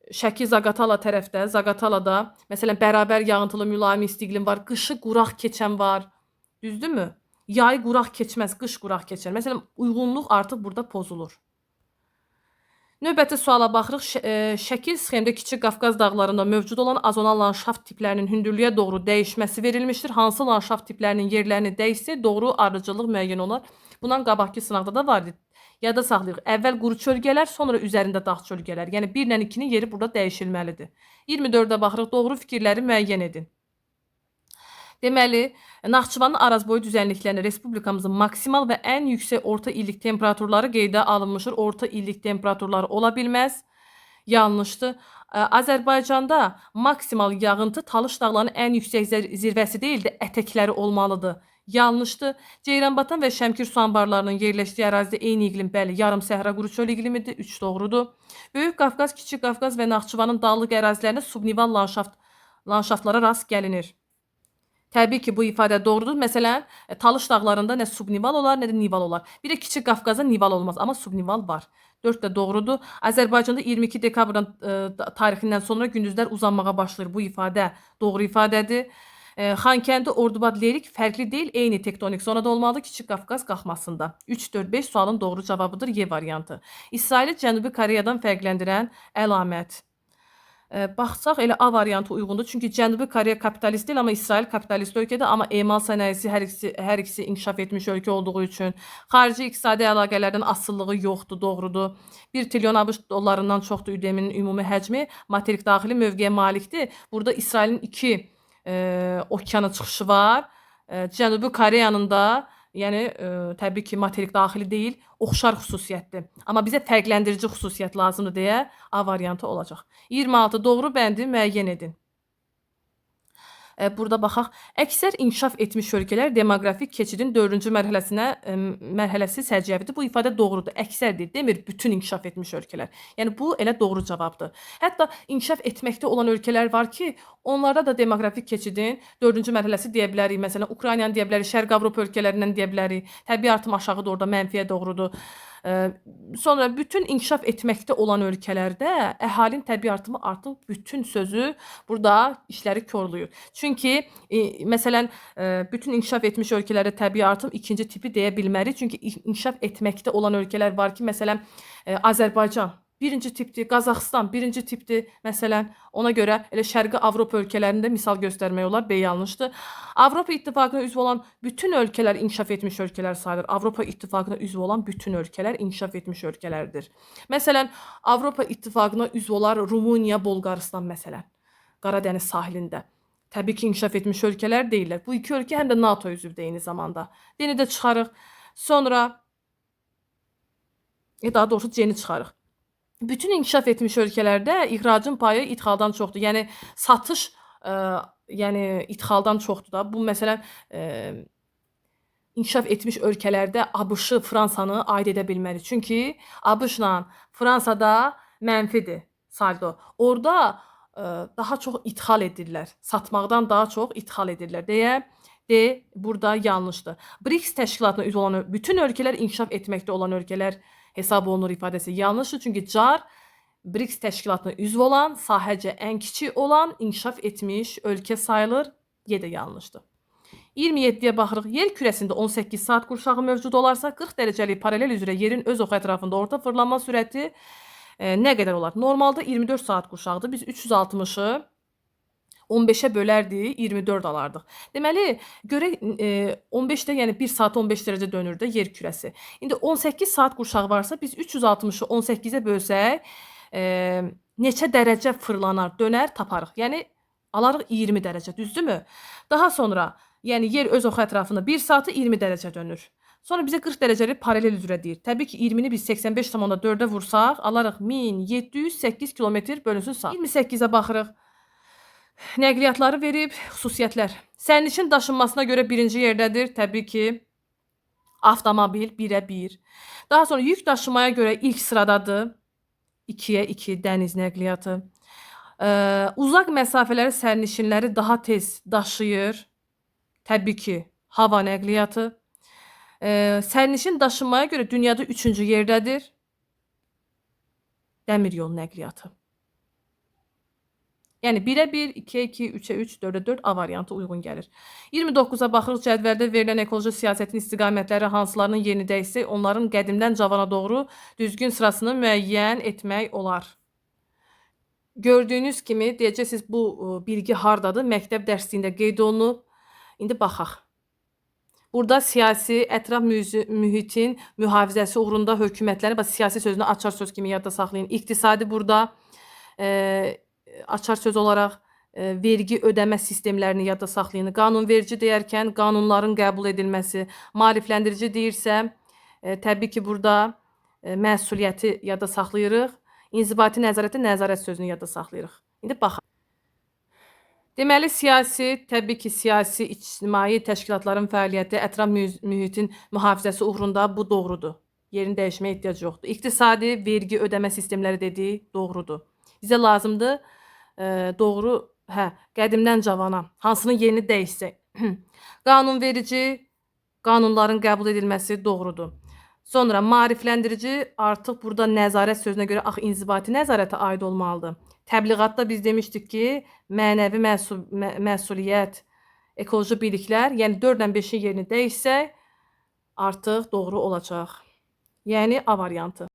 Şəki Zaqatala tərəfdə, Zaqatalada məsələn bərabər yağıntılı mülayim isti iqlim var. Qışı quraq keçən var. Düzdürmü? Yay quraq keçməz, qış quraq keçər. Məsələn, uyğunluq artıq burada pozulur. Növbəti suala baxırıq. Şəkil sxemdə Kiçik Qafqaz dağlarında mövcud olan azonal landşaft tiplərinin hündürlüyə doğru dəyişməsi verilmişdir. Hansı landşaft tiplərinin yerlərini dəyişsə doğru arıcılıq müəyyən olar. Bundan qabaqki sınaqda da var idi. Yada saxlayırıq. Əvvəl quru çölgələr, sonra üzərində dağ çölgələr. Yəni 1 ilə 2-nin yeri burada dəyişilməlidir. 24-də baxırıq. Doğru fikirləri müəyyən edin. Deməli, Naxçıvanın arazboyu düzənliklərində respublikamızın maksimal və ən yüksək orta illik temperaturları qeydə alınmışdır. Orta illik temperaturları ola bilməz. Yanlışdır. Azərbaycanda maksimal yağıntı Talış dağlarının ən yüksək zirvəsi deyil də ətəkləri olmalıdır. Yanlışdır. Ceyranbatan və Şəmkir su anbarlarının yerləşdiyi ərazidə eyni iqlim, bəli, yarım səhra quru çöl iqlimidir. 3 doğrudur. Böyük Qafqaz, Kiçik Qafqaz və Naxçıvanın dağlıq ərazilərində subnival landşaftlara rast gəlinir. Təbii ki, bu ifadə doğrudur. Məsələn, Talış dağlarında nə subnival olar, nə də nival olar. Bir də Kiçik Qafqazda nival olmaz, amma subnival var. 4 də doğrudur. Azərbaycanda 22 dekabrın tarixindən sonra gündüzlər uzanmağa başlayır. Bu ifadə doğru ifadədir. Xankəndi, Ordubad, Lerik fərqli deyil, eyni tektonik zonada olmalıdır Kiçik Qafqaz qalxmasında. 3, 4, 5 sualın doğru cavabıdır. Y variantı. İsraili Cənubi Koreyadan fərqləndirən əlamət. Baxsaq elə A variantı uyğundur. Çünki Cənubi Koreya kapitalist deyil, amma İsrail kapitalist ölkədir. Amma emal sənayesi hər ikisi inkişaf etmiş ölkə olduğu üçün xarici iqtisadi əlaqələrdən asılılığı yoxdur, doğrudur. 1 trilyon ABŞ dollarından çoxdur ÜDM-nin ümumi həcmi, materik daxili mövqeyə malikdir. Burada İsrailin 2 okeana çıxışı var. Cənubi Koreyanın da yəni təbii ki, materik daxili deyil, oxşar xüsusiyyətdir. Amma bizə fərqləndirici xüsusiyyət lazımdır deyə A variantı olacaq. 26 doğru bəndi müəyyən edin. Burada baxaq. Əksər inkişaf etmiş ölkələr demoqrafik keçidin 4-cü mərhələsi səciyyəvidir. Bu ifadə doğrudur. Əksərdir. Demir bütün inkişaf etmiş ölkələr. Yəni bu elə doğru cavabdır. Hətta inkişaf etməkdə olan ölkələr var ki, onlarda da demoqrafik keçidin 4-cü mərhələsi deyə bilərik. Məsələn, Ukraynanı deyə bilərik, Şərq Avropa ölkələrindən deyə bilərik. Təbii artım aşağıdır, orada mənfiyə doğrudur. Sonra bütün inkişaf etməkdə olan ölkələrdə əhalinin təbii artımı artıq bütün sözü burada işləri korlayır. Çünki məsələn bütün inkişaf etmiş ölkələrdə təbii artım ikinci tipi deyə bilmərik. Çünki inkişaf etməkdə olan ölkələr var ki, məsələn Azərbaycan birinci tipdir, Qazaxıstan birinci tipdir. Məsələn, ona görə elə Şərqi Avropa ölkələrində misal göstərmək olar, B yanlışdır. Avropa İttifaqına üzv olan bütün ölkələr inkişaf etmiş ölkələr sayılır. Avropa İttifaqına üzv olan bütün ölkələr inkişaf etmiş ölkələrdir. Məsələn, Avropa İttifaqına üzv olar Rumıniya, Bolqarıstan məsələn, Qaradəniz sahilində. Təbii ki, inkişaf etmiş ölkələr deyirlər. Bu iki ölkə həm də NATO üzvdür eyni zamanda. D-ni də çıxarıq. Sonra daha doğrusu C-ni çıxarıq. Bütün inkişaf etmiş ölkələrdə ixracın payı idxaldan çoxdur. Yəni satış yəni idxaldan çoxdur da. Bu məsələn inkişaf etmiş ölkələrdə ABŞ-ı, Fransanı aid edə bilmərik. Çünki ABŞ-la Fransada mənfidir saldo. Orada daha çox idxal edirlər. Satmaqdan daha çox idxal edirlər deyə D burada yanlışdır. BRICS təşkilatına üzv olan bütün ölkələr inkişaf etməkdə olan ölkələr hesab olunur ifadəsi yanlışdır. Çünki CAR BRICS təşkilatına üzv olan, sahəcə ən kiçik olan, inkişaf etmiş ölkə sayılır. Y də yanlışdır. 27-yə baxırıq. Yer kürəsində 18 saat qurşağı mövcud olarsa, 40 dərəcəlik paralel üzrə yerin öz oxu ətrafında orta fırlanma sürəti nə qədər olar? Normalda 24 saat qurşağıdır. Biz 360-ı 15-ə bölərdik, 24 alardıq. Deməli, görək 15-də, yəni 1 saat 15 dərəcə dönür də yer kürəsi. İndi 18 saat qurşağı varsa, biz 360-ı 18-ə bölsək, neçə dərəcə fırlanar, dönər, taparıq. Yəni, alarıq 20 dərəcə, düzdürmü? Daha sonra, yəni yer öz oxu ətrafında 1 saatı 20 dərəcə dönür. Sonra bizə 40 dərəcəli paralel üzrə deyir. Təbii ki, 20-ni biz 85,4-ə vursaq, alarıq 1708 km bölünsün saat. 28-ə baxırıq. Nəqliyyatları verib, xüsusiyyətlər. Sərnişin daşınmasına görə birinci yerdədir. Təbii ki, Avtomobil 1'ə 1. Daha sonra yük daşımaya görə ilk sıradadır. 2'ye 2 dəniz nəqliyyatı. Uzaq məsafələri sərnişinləri daha tez daşıyır. Təbii ki, hava nəqliyyatı. Sərnişin daşınmaya görə dünyada 3-cü yerdədir. Dəmir yolu nəqliyyatı. Yəni 1'ə 1, 2'ə 2, 3'ə 3, 4'ə 4 A variantı uyğun gəlir. 29'a baxırıq. Cədvəldə verilən ekoloji siyasətin istiqamətləri hansılarının yerini dəyişsə, onların qədimdən cavana doğru düzgün sırasını müəyyən etmək olar. Gördüyünüz kimi deyəcəksiniz bu bilgi hardadır? Məktəb dərsliyində qeyd olunub. İndi baxaq. Burada siyasi, ətraf mühitin mühafizəsi uğrunda hökumətlərin, bax siyasi sözünü açar söz kimi yadda saxlayın. İqtisadi burada açar söz olaraq vergi ödəmə sistemlərini yadda saxlayın. Qanunverici deyərkən qanunların qəbul edilməsi, maarifləndirici deyirsə, təbii ki, burada məsuliyyəti yadda saxlayırıq. İnzibati nəzarətdə nəzarət sözünü yadda saxlayırıq. İndi baxaq. Deməli, siyasi, təbii ki, siyasi, ictimai təşkilatların fəaliyyəti, ətraf mühitin mühafizəsi uğrunda bu doğrudur. Yerini dəyişməyə ehtiyac yoxdur. İqtisadi, vergi ödəmə sistemləri dediyi doğrudur. Bizə lazımdır doğru, qədimdən cavana, hansının yerini dəyişsək. Qanunverici, qanunların qəbul edilməsi doğrudur. Sonra maarifləndirici artıq burada nəzarət sözünə görə inzibati nəzarətə aid olmalıdır. Təbliğatda biz demişdik ki, mənəvi məsuliyyət, ekoloji biliklər, yəni 4 ilə 5-in yerini dəyişsək, artıq doğru olacaq. Yəni A variantı.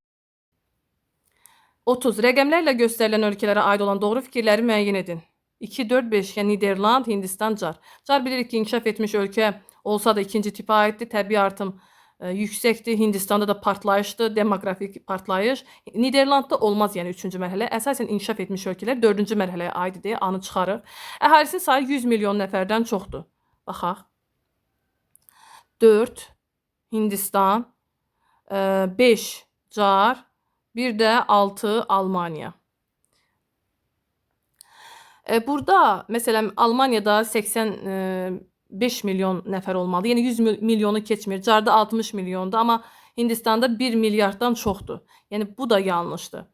30. Rəqəmlərlə göstərilən ölkələrə aid olan doğru fikirləri müəyyən edin. 2, 4, 5, yəni Niderland, Hindistan, Car. Car bilirik ki, inkişaf etmiş ölkə olsa da ikinci tipə aiddir. Təbii artım yüksəkdir. Hindistanda da partlayışdır, demografik partlayış. Niderlandda olmaz, yəni 3-cü mərhələ. Əsasən inkişaf etmiş ölkələr 4-cü mərhələyə aiddir deyə anı çıxarıq. Əhalisinin sayı 100 milyon nəfərdən çoxdur. Baxaq. 4 Hindistan, 5 Car, bir də 6 Almaniya. Burada məsələn Almaniyada 85 milyon nəfər olmalı. Yəni 100 milyonu keçmir. Carda 60 milyondur, amma Hindistanda 1 milyarddan çoxdur. Yəni bu da yanlışdır.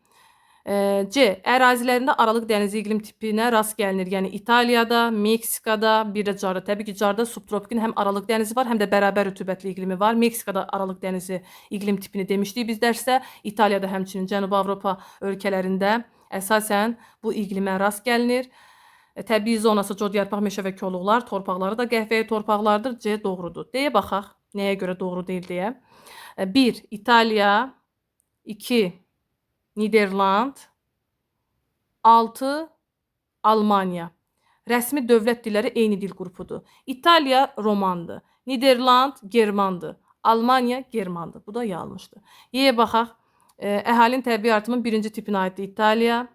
C. Ərazilərində Aralıq dənizi iqlim tipinə rast gəlinir. Yəni İtaliyada, Meksikada, bir də Carda. Təbii ki, Carda subtropikin həm Aralıq dənizi var, həm də bərabər rütubətli iqlimi var. Meksikada Aralıq dənizi iqlim tipini demişdik biz dərsdə. İtaliyada həmçinin Cənubi Avropa ölkələrində əsasən bu iqlimə rast gəlinir. Təbii zonası codyarpaq meşə və koluqlar, torpaqları da qəhvəyi torpaqlardır. C doğrudur. D-yə baxaq. Nəyə görə doğru deyil deyə. 1. İtaliya, 2. Niderland, 6 Almaniya. Rəsmi dövlət dilləri eyni dil qrupudur. İtaliya romandır. Niderland germandır. Almaniya germandır. Bu da yanlışdır. Y-yə baxaq. Əhalinin təbii artımın birinci tipinə aiddir. İtaliya,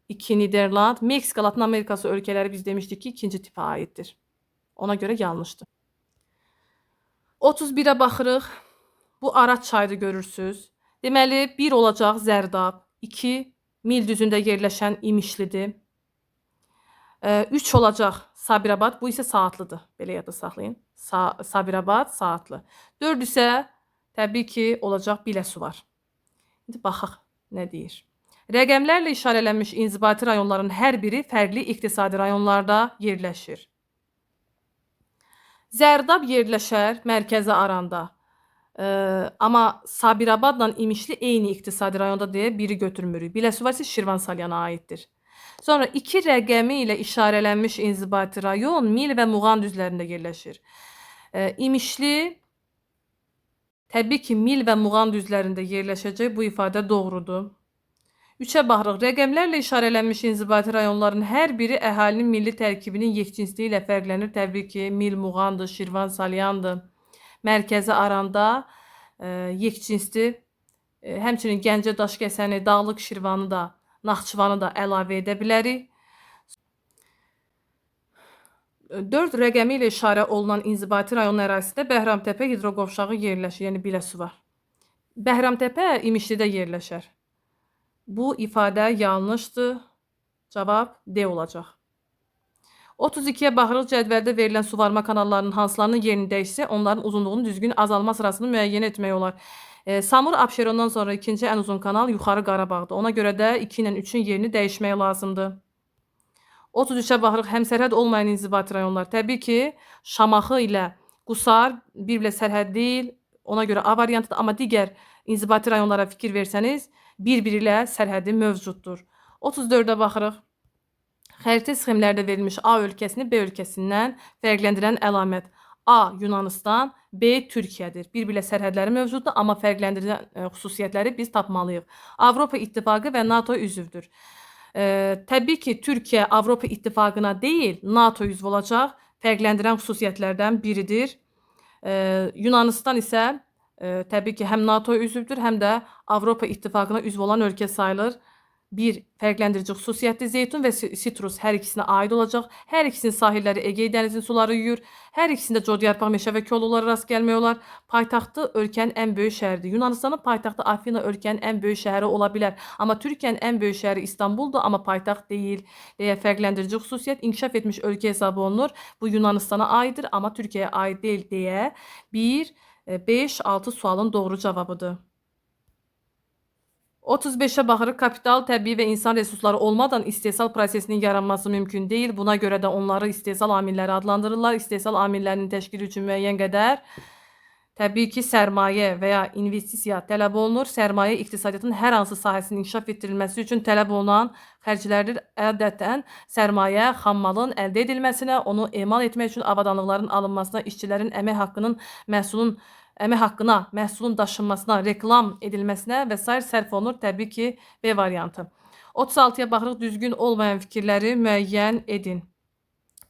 2 Niderland, Meksika, Latin Amerikası ölkələri biz demişdik ki, ikinci tipə aiddir. Ona görə yanlışdır. 31'ə baxırıq. Bu Arat çayını görürsünüz. Deməli, 1 olacaq Zərdab, 2 Mil düzündə yerləşən İmişlidir. 3 olacaq Sabirabad, bu isə saatlıdır. Belə yadda saxlayın. Sabirabad saatlı. 4 isə təbii ki, olacaq Biləsuvar. İndi baxaq nə deyir. Rəqəmlərlə işarələnmiş inzibati rayonların hər biri fərqli iqtisadi rayonlarda yerləşir. Zərdab yerləşər mərkəzi aranda. Amma Sabirabadla İmişli eyni iqtisadi rayonda deyə biri götürmürük. Biləsuvar isə Şirvan Salyana aiddir. Sonra 2 rəqəmi ilə işarələnmiş inzibati rayon Mil və Muğan düzlərində yerləşir. İmişli təbii ki, Mil və Muğan düzlərində yerləşəcək. Bu ifadə doğrudur. 3'ə baxırıq. Rəqəmlərlə işarələnmiş inzibati rayonların hər biri əhalinin milli tərkibinin yekcinsliyi ilə fərqlənir. Təbii ki, Mil, Muğandır, Şirvan, Salyandır. Mərkəzi aranda yekcinsdir. Həmçinin Gəncə, Daşkəsəni, Dağlıq Şirvanı da, Naxçıvanı da əlavə edə bilərik. 4 rəqəmi ilə işarə olunan inzibati rayon ərazisində Bəhramtəpə hidroqovşağı yerləşir, yəni Biləsuvar. Bəhramtəpə İmişlidə yerləşər. Bu ifadə yanlışdır. Cavab D olacaq. 32-yə baxırıq, cədvəldə verilən suvarma kanallarının hansılarının yerini dəyişsə, onların uzunluğunun düzgün azalma sırasını müəyyən etmək olar. Samur Abşerondan sonra ikinci ən uzun kanal Yuxarı Qarabağdır. Ona görə də 2 ilə 3-ün yerini dəyişmək lazımdır. 33-ə baxırıq, həmsərhəd olmayan inzibati rayonlar. Təbii ki, Şamaxı ilə Qusar bir-birlə sərhəd deyil. Ona görə A variantıdır, amma digər inzibati rayonlara fikir versəniz, bir-biri ilə sərhədi mövcuddur. 34-ə baxırıq. Xəritə sxemlərdə verilmiş A ölkəsini B ölkəsindən fərqləndirən əlamət. A. Yunanistan, B. Türkiyədir. Bir-birlə sərhədləri mövcuddur, amma fərqləndirən xüsusiyyətləri biz tapmalıyıq. Avropa İttifaqı və NATO üzvdür. Təbii ki, Türkiyə Avropa İttifaqına deyil, NATO üzv olacaq. Fərqləndirən xüsusiyyətlərdən biridir. Yunanistan isə təbii ki, həm NATO üzvdür, həm də Avropa İttifaqına üzv olan ölkə sayılır. Bir fərqləndirici xüsusiyyətli zeytun və sitrus hər ikisinə aid olacaq. Hər ikisinin sahilləri Egey dənizinin suları yuyur. Hər ikisində codyarpaq meşə və kolluqlara rast gəlmək olar. Paytaxtı ölkənin ən böyük şəhəridir. Yunanistanın paytaxtı Afina ölkənin ən böyük şəhəri ola bilər. Amma Türkiyənin ən böyük şəhəri İstanbuldur, amma paytaxt deyil. Deyə fərqləndirici xüsusiyyət inkişaf etmiş ölkə hesabı olunur. Bu Yunanistana aiddir, amma Türkiyəyə aid deyil deyə 1, 5, 6 sualın doğru cavabıdır. 35-ə baxırıq. Kapital, təbii və insan resursları olmadan istehsal prosesinin yaranması mümkün deyil. Buna görə də onları istehsal amilləri adlandırırlar. İstehsal amillərinin təşkili üçün müəyyən qədər təbii ki, sərmayə və ya investisiya tələb olunur. Sərmayə iqtisadiyyatın hər hansı sahəsinin inkişaf etdirilməsi üçün tələb olunan xərclərdir. Ədətən sərmayə xammalın əldə edilməsinə, onu emal etmək üçün avadanlıqların alınmasına, işçilərin əmək haqqına, məhsulun daşınmasına, reklam edilməsinə və s. sərf olunur. Təbii ki, B variantı. 36-ya baxırıq, düzgün olmayan fikirləri müəyyən edin.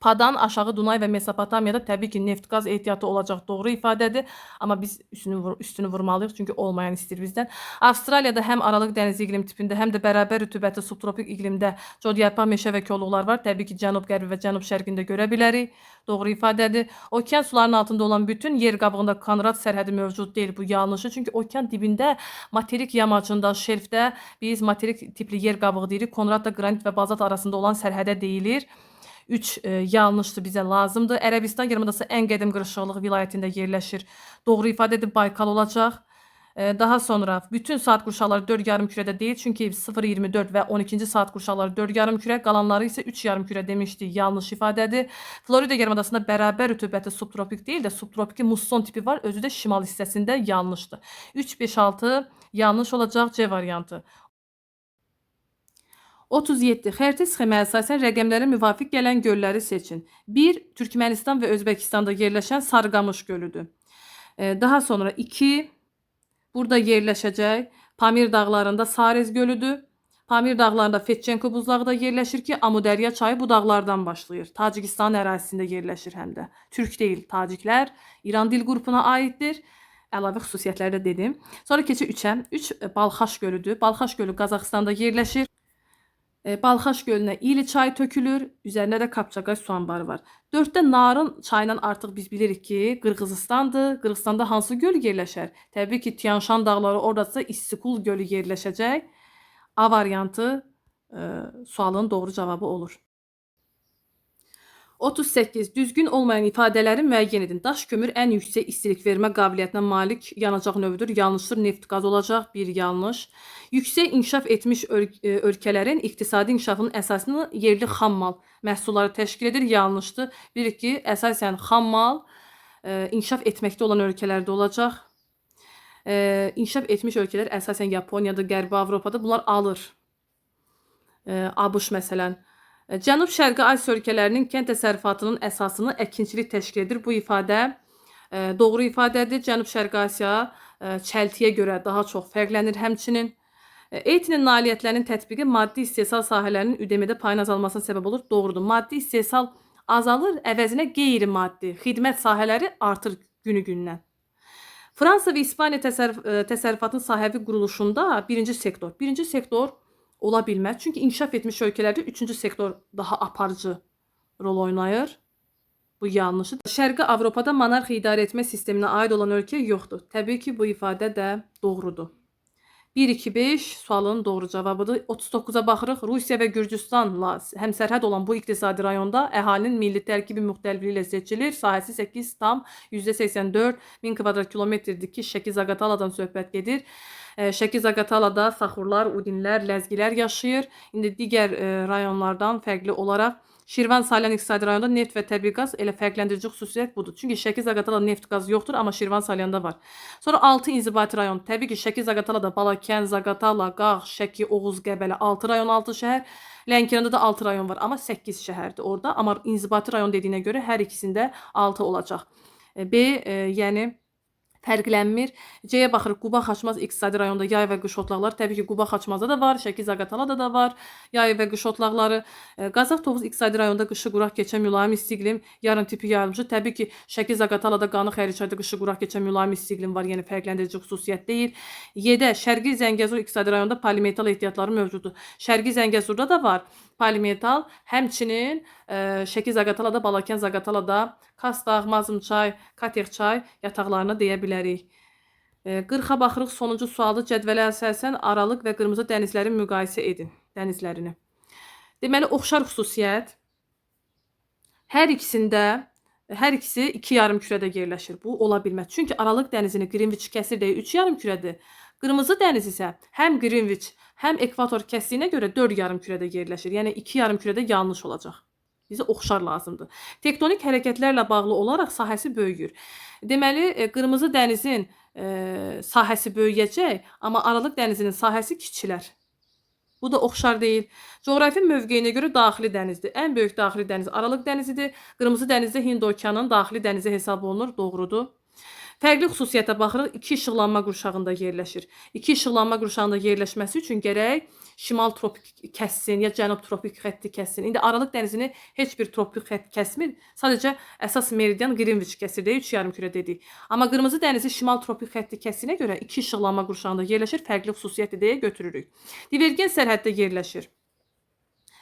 Padan aşağı Dunay və Mesopotamiyada təbii ki, neft-qaz ehtiyatı olacaq doğru ifadədir. Amma biz üstünü vurmalıyıq, çünki olmayan istəyir bizdən. Avstraliyada həm aralıq dəniz iqlim tipində, həm də bərabər rütubətli subtropik iqlimdə codyarpaq meşə və kolluqlar var. Təbii ki, cənub-qərbi və cənub-şərqində görə bilərik. Doğru ifadədir. Okean sularının altında olan bütün yer qabığında Konrad sərhədi mövcud deyil. Bu yanlışı. Çünki okean dibində materik yamacında, şelfdə biz materik tipli yer qabığı deyirik. Konrad da qranit və bazalt arasında olan sərhədə deyilir. 3 yanlışdır, bizə lazımdır. Ərəbistan yarımadası ən qədim qırışıqlıq vilayətində yerləşir. Doğru ifadədir, Baykal olacaq. Daha sonra bütün saat qurşaqları 4 yarımkürədə deyil, çünki 0,24 və 12-ci saat qurşaqları 4 yarımkürə, qalanları isə 3 yarımkürə demişdik, yanlış ifadədir. Florida yarımadasında bərabər rütubətli subtropik deyil də subtropiki musson tipi var, özü də şimal hissəsində yanlışdır. 3, 5, 6 yanlış olacaq, C variantı. 37. Xəritə sxemə əsasən rəqəmlərə müvafiq gələn gölləri seçin. 1. Türkmənistan və Özbəkistanda yerləşən Sarıqamış gölüdür. Daha sonra 2. Burada yerləşəcək Pamir dağlarında Sarez gölüdür. Pamir dağlarında Fetçenko buzlağı da yerləşir ki, Amudərya çayı bu dağlardan başlayır. Tacikistan ərazisində yerləşir həm də. Türk deyil, taciklər İran dil qrupuna aiddir. Əlavə xüsusiyyətləri də dedim. Sonra keçək 3-ə. 3 Balxaş gölüdür. Balxaş gölü Qazaxıstanda yerləşir. Balxaş gölünə İli çayı tökülür. Üzərində də Kapçaqay su anbarı var. 4-də Narın çayından artıq biz bilirik ki, Qırğızıstandır. Qırğızstanda hansı göl yerləşər? Təbii ki, Tianşan dağları, oradasa İstikul gölü yerləşəcək. A variantı sualın doğru cavabı olur. 38. Düzgün olmayan ifadələri müəyyən edin. Daş kömür ən yüksək istilik vermə qabiliyyətinə malik yanacaq növüdür. Yanlışdır, neft qaz olacaq. Bir yanlış. Yüksək inkişaf etmiş ölkələrin iqtisadi inkişafının əsasını yerli xammal məhsulları təşkil edir. Yanlışdır. Bilirik ki, əsasən xammal inkişaf etməkdə olan ölkələrdə olacaq. İnkişaf etmiş ölkələr əsasən Yaponiyada, Qərbi Avropada bunlar alır. ABŞ məsələn. Cənub-Şərqi Asiya ölkələrinin kənd təsərrüfatının əsasını əkinçilik təşkil edir. Bu ifadə doğru ifadədir. Cənub-Şərqi Asiya çəltiyə görə daha çox fərqlənir həmçinin. EYT-nin nailiyyətlərinin tətbiqi maddi istehsal sahələrinin üdm-də payın azalmasına səbəb olur. Doğrudur. Maddi istehsal azalır, əvəzinə qeyri-maddi xidmət sahələri artır günü-gündən. Fransa və İspaniya təsərrüfatının sahəvi quruluşunda birinci sektor ola bilməz. Çünki inkişaf etmiş ölkələrdə 3-cü sektor daha aparıcı rol oynayır. Bu yanlışdır. Şərqi Avropada monarxiya idarə etmə sisteminə aid olan ölkə yoxdur. Təbii ki, bu ifadə də doğrudur. 1, 2, 5 sualın doğru cavabıdır. 39-a baxırıq. Rusiya və Gürcüstanla həmsərhəd olan bu iqtisadi rayonda əhalinin milli tərkibi müxtəlifliyi ilə seçilir. Sahəsi 8,84 min kvadrat kilometrdir ki, Şəki-Zaqataladan söhbət gedir. Şəki-Zaqatalada Saxurlar, Udinlər, Ləzgilər yaşayır. İndi digər rayonlardan fərqli olaraq Şirvan, Salyan iqtisadi rayonda neft və təbii qaz elə fərqləndirici xüsusiyyət budur. Çünki Şəki-Zaqatalada neft, qaz yoxdur, amma Şirvan, Salyanda var. Sonra 6 inzibati rayon. Təbii ki, Şəki-Zaqatalada Balakən, Zaqatala, Qax, Şəki, Oğuz, Qəbələ 6 rayon, 6 şəhər. Lənkəranda da 6 rayon var, amma 8 şəhərdir orada. Amma inzibati rayon dediyinə görə hər ikisində 6 olacaq. B, yəni fərqlənmir. C-yə baxırıq. Quba Xaçmaz iqtisadi rayonda yay və qış otlaqları. Təbii ki, Quba Xaçmazda da var, Şəki-Zaqatalada da var yay və qış otlaqları. Qazax Tovuz iqtisadi rayonda qışı quraq keçən mülayim isti iqlim, yarım tipi yayılmışı. Təbii ki, Şəki-Zaqatalada, Qanı, Xəriçayda qışı quraq keçən mülayim isti iqlim var, yəni fərqləndirici xüsusiyyət deyil. Y-də Şərqi Zəngəzur iqtisadi rayonda polimetal ehtiyatları mövcuddur. Şərqi Zəngəzurda da var polimetal, həmçinin Şəki-Zaqatalada, Balakən-Zaqatalada Kastaq, Mazımçay, Katexçay yataqlarını deyə bilərik. 40-a baxırıq. Sonuncu sualı cədvələ əsasən Aralıq və Qırmızı dənizləri müqayisə edin. Dənizlərini. Deməli, oxşar xüsusiyyət hər ikisi 2 yarımkürədə yerləşir. Bu ola bilməz. Çünki Aralıq dənizini Qrinviç kəsir deyə 3 yarımkürədir. Qırmızı dəniz isə həm Qrinviç, həm ekvator kəsdiyinə görə 4 yarımkürədə yerləşir. Yəni 2 yarımkürədə yanlış olacaq. Bizə oxşar lazımdır. Tektonik hərəkətlərlə bağlı olaraq sahəsi böyüyür. Deməli, Qırmızı dənizin sahəsi böyüyəcək, amma Aralıq dənizinin sahəsi kiçilər. Bu da oxşar deyil. Coğrafi mövqeyinə görə daxili dənizdir. Ən böyük daxili dəniz Aralıq dənizidir. Qırmızı dəniz də Hind okeanının daxili dənizi hesab olunur. Doğrudur. Fərqli xüsusiyyətə baxırıq. 2 işıqlanma qurşağında yerləşir. 2 işıqlanma qurşağında yerləşməsi üçün gərək şimal tropik kəssin, ya cənub tropik xətti kəssin. İndi Aralıq dənizini heç bir tropik xətt kəsmir. Sadəcə əsas meridian Qrinviç kəsir deyə 3 yarımkürə dedik. Amma Qırmızı dənizi şimal tropik xətti kəsdiyinə görə 2 işıqlanma qurşağında yerləşir. Fərqli xüsusiyyətdir deyə götürürük. Divergent sərhəddə yerləşir.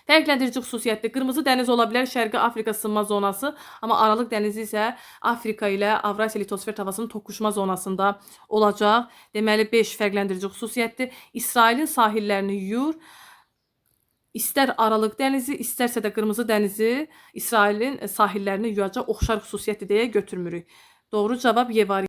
Fərqləndirici xüsusiyyətdir. Qırmızı dəniz ola bilər Şərqi Afrika sınma zonası, amma Aralıq dənizi isə Afrika ilə Avrasiya litosfer tavasının toqquşma zonasında olacaq. Deməli 5 fərqləndirici xüsusiyyətdir. İsrailin sahillərini yuyur. İstər Aralıq dənizi, istərsə də Qırmızı dənizi İsrailin sahillərini yuyacaq oxşar xüsusiyyətdir deyə götürmürük. Doğru cavab Y variantı.